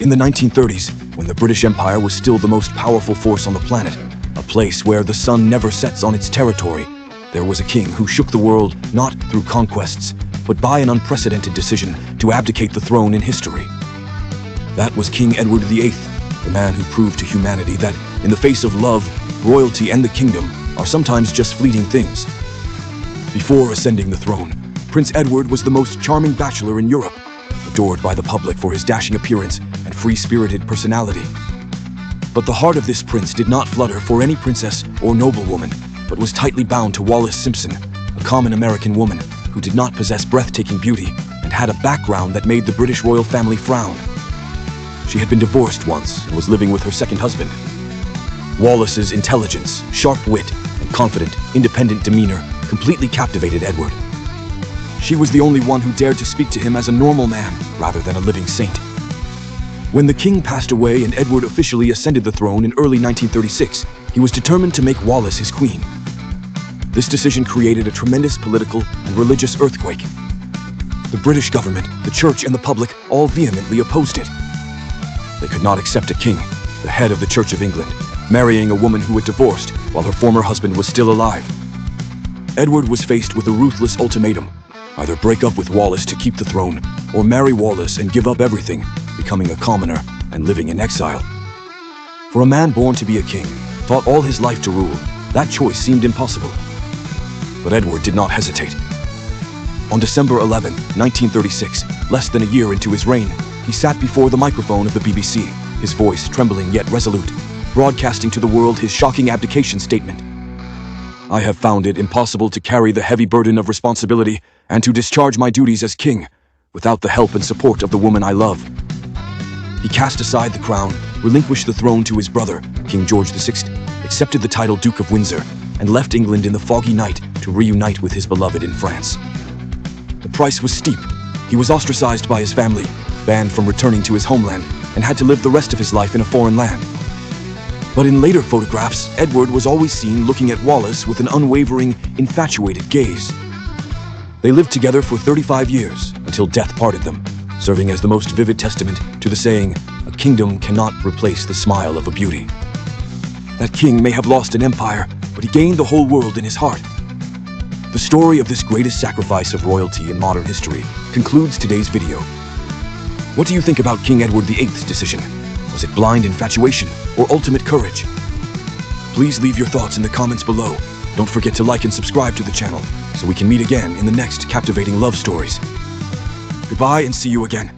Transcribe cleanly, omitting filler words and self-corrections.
In the 1930s, when the British Empire was still the most powerful force on the planet, a place where the sun never sets on its territory, there was a king who shook the world not through conquests, but by an unprecedented decision to abdicate the throne in history. That was King Edward VIII, the man who proved to humanity that, in the face of love, royalty, and the kingdom, are sometimes just fleeting things. Before ascending the throne, Prince Edward was the most charming bachelor in Europe, adored by the public for his dashing appearance and free-spirited personality. But the heart of this prince did not flutter for any princess or noblewoman, but was tightly bound to Wallis Simpson, a common American woman who did not possess breathtaking beauty and had a background that made the British royal family frown. She had been divorced once and was living with her second husband. Wallis's intelligence, sharp wit, and confident, independent demeanor completely captivated Edward. She was the only one who dared to speak to him as a normal man rather than a living saint. When the king passed away and Edward officially ascended the throne in early 1936, he was determined to make Wallis his queen. This decision created a tremendous political and religious earthquake. The British government, the church, and the public all vehemently opposed it. They could not accept a king, the head of the Church of England, marrying a woman who had divorced while her former husband was still alive. Edward was faced with a ruthless ultimatum: either break up with Wallis to keep the throne, or marry Wallis and give up everything, becoming a commoner and living in exile. For a man born to be a king, taught all his life to rule, that choice seemed impossible. But Edward did not hesitate. On December 11, 1936, less than a year into his reign, he sat before the microphone of the BBC, his voice trembling yet resolute, broadcasting to the world his shocking abdication statement. "I have found it impossible to carry the heavy burden of responsibility and to discharge my duties as king without the help and support of the woman I love." He cast aside the crown, relinquished the throne to his brother, King George VI, accepted the title Duke of Windsor, and left England in the foggy night to reunite with his beloved in France. The price was steep. He was ostracized by his family, banned from returning to his homeland, and had to live the rest of his life in a foreign land. But in later photographs, Edward was always seen looking at Wallis with an unwavering, infatuated gaze. They lived together for 35 years, until death parted them, serving as the most vivid testament to the saying, "A kingdom cannot replace the smile of a beauty." That king may have lost an empire, but he gained the whole world in his heart. The story of this greatest sacrifice of royalty in modern history concludes today's video. What do you think about King Edward VIII's decision? Was it blind infatuation or ultimate courage? Please leave your thoughts in the comments below. Don't forget to like and subscribe to the channel so we can meet again in the next captivating love stories. Goodbye and see you again.